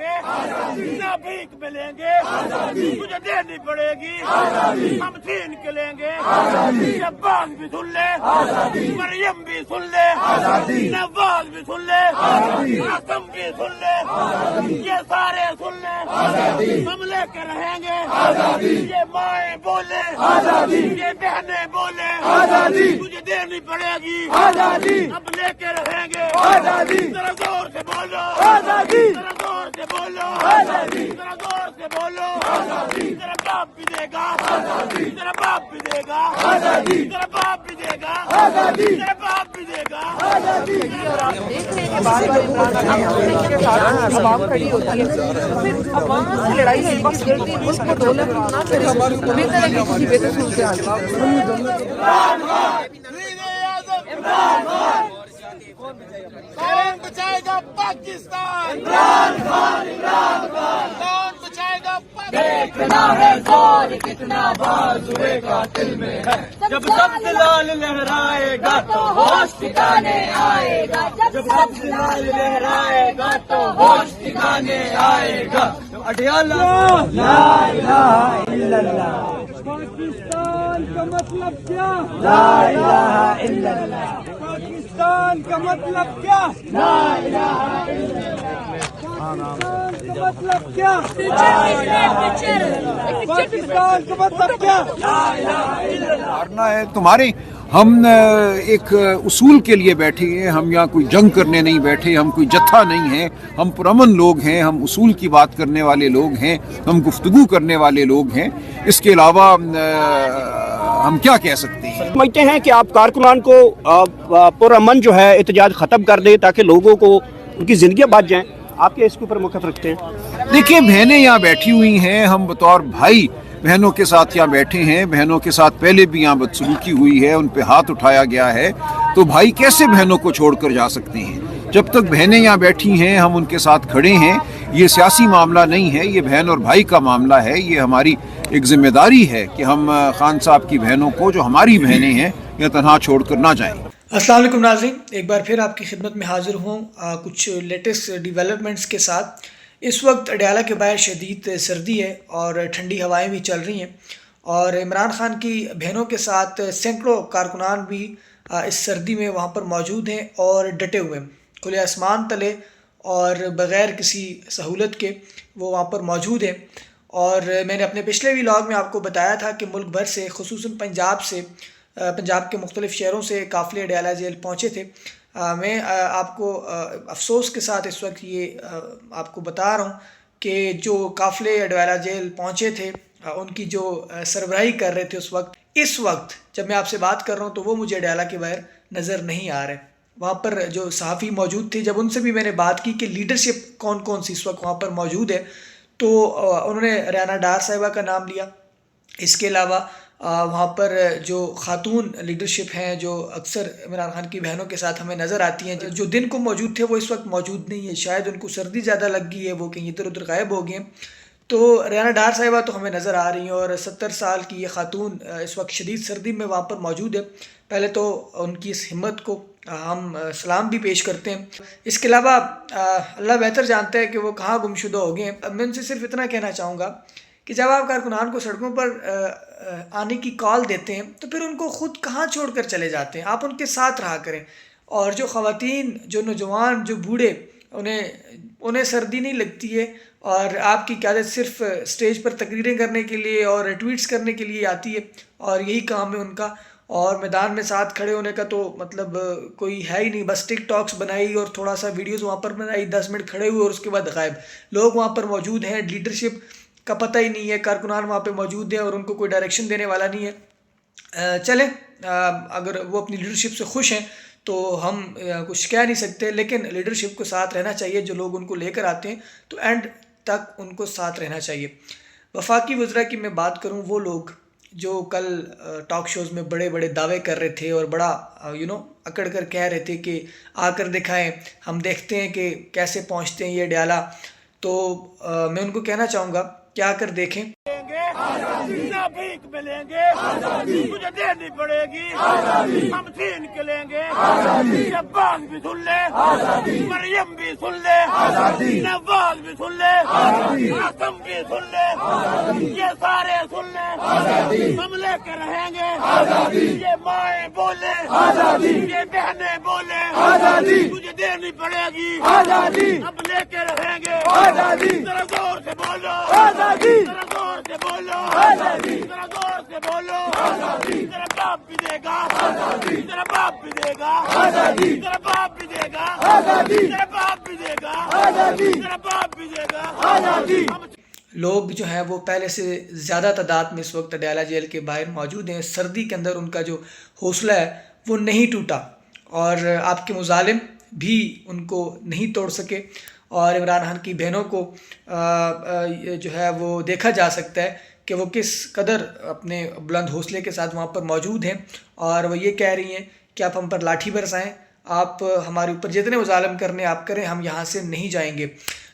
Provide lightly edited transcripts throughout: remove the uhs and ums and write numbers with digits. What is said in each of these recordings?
करेंगे, ना भीख मिलेंगे, तुझे देनी पड़ेगी, हम छीन के लेंगे। अब्बास भी सुन ले, मरियम भी सुन ले, नवाज भी सुन ले, आसम भी सुन ले, ये सारे सुन ले, हम लेके रहेंगे। ये माए बोले, ये बहने बोले, तुझे देनी पड़ेगी, अब लेके रहेंगे। जरा जोर से बोलो, जरा जोर से बोलो, जरा जोर से बोलो। तेरा बाप भी देगा, तेरा बाप भी देगा, तेरा बाप भी देगा, तेरा बाप भी देगा। देख रहे हैं बार बार के साथ तमाम खड़ी होती है, फिर अवाम से लड़ाई है, बस जल्दी मुल्क को दौलत ना करे, बेहतर है कि किसी बेहतर सूरत हाल कौन बचाएगा पाकिस्तान? इमरान खान, इमरान खान। कौन बचाएगा पाकिस्तान? देखना है जोर कितना बाजुए कातिल में है। जब सब्ज लाल लहराएगा तो होश ठिकाने आएगा। जब सब्ज लाल लहराएगा तो होश ठिकाने आएगा। अडियाला ला इलाहा इल्लल्लाह। पाकिस्तान का मतलब क्या? ला इलाहा इल्लल्लाह। पाकिस्तान का मतलब क्या? ला इलाहा इल्लल्लाह। पाकिस्तान का मतलब क्या? पाकिस्तान का मतलब क्या? ला इलाहा इल्लल्लाह। मारना है तुम्हारे। हम एक उसूल के लिए बैठे हैं, हम यहाँ कोई जंग करने नहीं बैठे, हम कोई जत्था नहीं है, हम पुरअमन लोग हैं, हम उसूल की बात करने वाले लोग हैं, हम गुफ्तगू करने वाले लोग हैं। इसके अलावा हम क्या कह सकते हैं? समझते हैं कि आप कारकुनान को पुरअमन जो है एहतजाज ख़त्म कर दें ताकि लोगों को उनकी ज़िंदगी बच जाएँ। आप क्या इसके ऊपर मौक़िफ़ रखते हैं? देखिए, बहनें यहाँ बैठी हुई हैं, हम बतौर भाई बहनों के साथ यहाँ बैठे हैं। बहनों के साथ पहले भी यहाँ बदसलूकी हुई है, उन पे हाथ उठाया गया है, तो भाई कैसे बहनों को छोड़कर जा सकते हैं? जब तक बहनें यहाँ बैठी हैं हम उनके साथ खड़े हैं। ये सियासी मामला नहीं है, ये बहन और भाई का मामला है। ये हमारी एक जिम्मेदारी है कि हम खान साहब की बहनों को, जो हमारी बहनें हैं, यहाँ तनहा छोड़कर ना जाएं। अस्सलाम वालेकुम नाज़रीन, एक बार फिर आपकी खिदमत में हाज़िर हूँ कुछ लेटेस्ट डेवलपमेंट्स के साथ। इस वक्त अडयाला के बाहर शदीद सर्दी है और ठंडी हवाएं भी चल रही हैं और इमरान खान की बहनों के साथ सैकड़ों कारकुनान भी इस सर्दी में वहाँ पर मौजूद हैं और डटे हुए हैं। खुले आसमान तले और बग़ैर किसी सहूलत के वो वहाँ पर मौजूद हैं। और मैंने अपने पिछले व्लॉग में आपको बताया था कि मुल्क भर से, खुसूसन पंजाब के मुख्तलिफ़ शहरों से काफ़िले अडयाला जेल पहुँचे थे। मैं आपको अफसोस के साथ इस वक्त ये आपको बता रहा हूँ कि जो काफ़िले अडयाला जेल पहुँचे थे उनकी जो सरबराही कर रहे थे इस वक्त जब मैं आपसे बात कर रहा हूँ तो वो मुझे अडयाला के बाहर नज़र नहीं आ रहे। वहाँ पर जो सहाफ़ी मौजूद थे, जब उनसे भी मैंने बात की कि लीडरशिप कौन कौन सी इस वक्त वहाँ पर मौजूद है, तो उन्होंने राना डार साहिबा का नाम लिया। इसके अलावा वहाँ पर जो ख़ातून लीडरशिप हैं, जो अक्सर इमरान खान की बहनों के साथ हमें नज़र आती हैं, जो दिन को मौजूद थे वो इस वक्त मौजूद नहीं है। शायद उनको सर्दी ज़्यादा लग गई है, वो कहीं इधर उधर गायब हो गए। तो राना डार साहिबा तो हमें नज़र आ रही हैं और 70 साल की ये ख़ातून इस वक्त शदीद सर्दी में वहाँ पर मौजूद है। पहले तो उनकी इस हिम्मत को हम सलाम भी पेश करते हैं। इसके अलावा अल्लाह बेहतर जानता है कि वो कहाँ गुमशुदा हो गए हैं। मैं उनसे सिर्फ इतना कहना चाहूँगा कि जब आप कारकुनान को सड़कों पर आने की कॉल देते हैं तो फिर उनको ख़ुद कहाँ छोड़कर चले जाते हैं? आप उनके साथ रहा करें। और जो ख़वातीन, जो नौजवान, जो बूढ़े, उन्हें सर्दी नहीं लगती है और आपकी क़यादत सिर्फ स्टेज पर तकरीरें करने के लिए और ट्वीट्स करने के लिए आती है और यही काम है उनका। और मैदान में साथ खड़े होने का तो मतलब कोई है ही नहीं। बस टिकटॉक्स बनाई और थोड़ा सा वीडियोस वहाँ पर बनाई, 10 मिनट खड़े हुए और उसके बाद गायब। लोग वहाँ पर मौजूद हैं, लीडरशिप का पता ही नहीं है, कारकुनान वहाँ पे मौजूद हैं और उनको कोई डायरेक्शन देने वाला नहीं है। चलें, अगर वो अपनी लीडरशिप से खुश हैं तो हम कुछ कह नहीं सकते, लेकिन लीडरशिप को साथ रहना चाहिए। जो लोग उनको लेकर आते हैं तो एंड तक उनको साथ रहना चाहिए। वफाकी वज़रा की मैं बात करूँ, वो लोग जो कल टॉक शोज़ में बड़े बड़े दावे कर रहे थे और बड़ा अकड़ कर कह रहे थे कि आकर दिखाएं, हम देखते हैं कि कैसे पहुंचते हैं ये अडयाला। तो मैं उनको कहना चाहूँगा क्या कर देखें। ना भीख मिलेंगे, तुझे देनी पड़ेगी, हम छीन के लेंगे, शब्बास भी सुन ले, मरियम भी सुन ले, नवाज भी सुन ले, आसम भी सुन ले, ये सारे सुन ले, हम लेके रहेंगे, ये माएं बोले, ये बहनें बोले, तुझे देनी पड़ेगी, अब लेके रहेंगे, जरा जोर से बोलो, जरा जोर से बोलो, जरा जोर से बोलो, तेरा बाप भी देगा, तेरा बाप भी देगा, तेरा बाप भी देगा, तेरा बाप भी देगा, तेरा बाप भी देगा। लोग जो हैं वो पहले से ज़्यादा तादाद में इस वक्त अडयाला जेल के बाहर मौजूद हैं। सर्दी के अंदर उनका जो हौसला है वो नहीं टूटा और आपके मुजालिम भी उनको नहीं तोड़ सके। और इमरान खान की बहनों को जो है वो देखा जा सकता है कि वो किस कदर अपने बुलंद हौसले के साथ वहाँ पर मौजूद हैं और वो ये कह रही हैं कि आप हम पर लाठी बरसाएं, आप हमारे ऊपर जितने मुजालम करने आप करें, हम यहाँ से नहीं जाएंगे।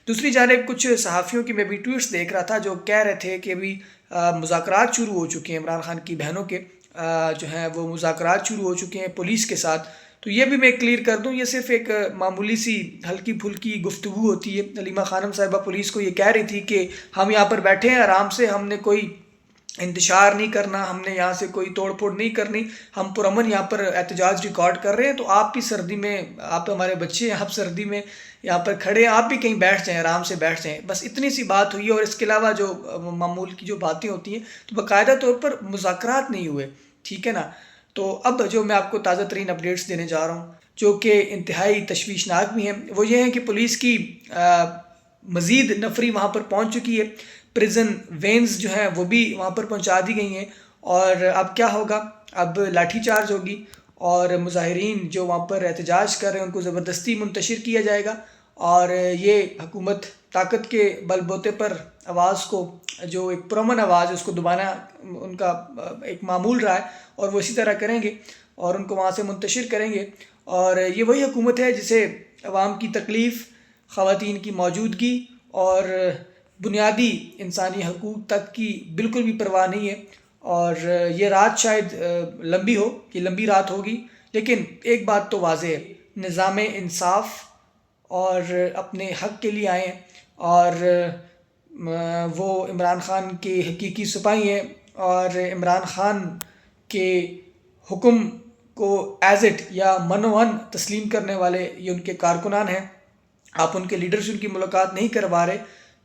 दूसरी जानिब कुछ सहाफ़ियों की मैं भी ट्वीट्स देख रहा था जो कह रहे थे कि अभी मुज़ाकरात शुरू हो चुके हैं, इमरान खान की बहनों के जो हैं वो मुज़ाकरात शुरू हो चुके हैं पुलिस के साथ। तो ये भी मैं क्लियर कर दूं, ये सिर्फ एक मामूली सी हल्की फुल्की गुफ्तगू होती है। अलीमा खानम साहिबा पुलिस को ये कह रही थी कि हम यहाँ पर बैठे हैं आराम से, हमने कोई इंतशार नहीं करना, हमने यहाँ से कोई तोड़ फोड़ नहीं करनी, हम पुरअमन यहाँ पर एहतजाज रिकॉर्ड कर रहे हैं, तो आप भी सर्दी में, आप हमारे बच्चे हैं, आप सर्दी में यहाँ पर खड़े हैं, आप भी कहीं बैठ जाएं, आराम से बैठ जाएं। बस इतनी सी बात हुई है और इसके अलावा जो मामूल की जो बातें होती हैं तो बाकायदा तौर पर मुज़ाकरात नहीं हुए, ठीक है ना। तो अब जो मैं आपको ताज़ा तरीन अपडेट्स देने जा रहा हूँ जो कि इंतहाई तशवीशनाक भी हैं, वो ये हैं कि पुलिस की मज़ीद नफरी वहाँ पर पहुँच चुकी है। प्रिजन वेन्स जो हैं वो भी वहाँ पर पहुँचा दी गई हैं और अब क्या होगा, अब लाठी चार्ज होगी और मुजाहिरीन जो वहाँ पर एहतजाज कर रहे हैं उनको ज़बरदस्ती मुंतशिर किया जाएगा और ये हुकूमत ताकत के बलबूते पर आवाज़ को, जो एक पुरअमन आवाज़ उसको दबाना उनका एक मामूल रहा है और वो इसी तरह करेंगे और उनको वहाँ से मुंतशिर करेंगे। और ये वही हुकूमत है जिसे अवाम की तकलीफ़, ख़वातीन की मौजूदगी और बुनियादी इंसानी हकूक़ तक की बिल्कुल भी परवाह नहीं है। और ये रात शायद लंबी हो, ये लंबी रात होगी, लेकिन एक बात तो वाज़ेह है, निज़ाम इंसाफ़ और अपने हक़ के लिए आए हैं और वो इमरान खान के हकीकी सिपाही हैं और इमरान खान के हुक्म को एज़ इट या मनोअन तस्लीम करने वाले ये उनके कारकुनान हैं। आप उनके लीडर से उनकी मुलाकात नहीं करवा रहे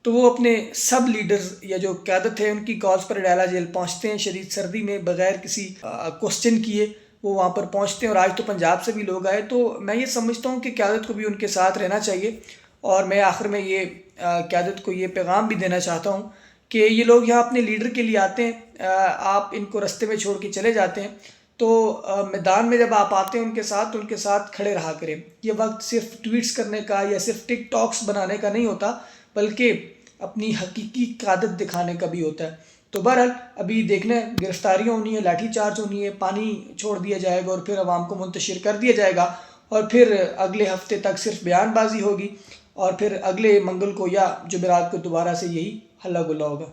तो वो अपने सब लीडर्स या जो क़यादत है उनकी कॉज पर अडयाला जेल पहुँचते हैं शदीद सर्दी में बग़ैर किसी क्वेश्चन किए वो वहाँ पर पहुँचते हैं। और आज तो पंजाब से भी लोग आए, तो मैं ये समझता हूँ कि क़यादत को भी उनके साथ रहना चाहिए। और मैं आखिर में ये क़यादत को ये पैगाम भी देना चाहता हूँ कि ये लोग यहाँ अपने लीडर के लिए आते हैं, आप इनको रास्ते में छोड़ के चले जाते हैं, तो मैदान में जब आप आते हैं उनके साथ खड़े रहा करें। ये वक्त सिर्फ ट्वीट्स करने का या सिर्फ टिकटॉक्स बनाने का नहीं होता, बल्कि अपनी हकीकी क़यादत दिखाने का भी होता है। तो बहरहाल अभी देखना है, गिरफ्तारियाँ होनी है, लाठी चार्ज होनी है, पानी छोड़ दिया जाएगा और फिर अवाम को मुंतशिर कर दिया जाएगा और फिर अगले हफ्ते तक सिर्फ बयानबाजी होगी और फिर अगले मंगल को या जुमेरात को दोबारा से यही हल्ला गुल्ला होगा।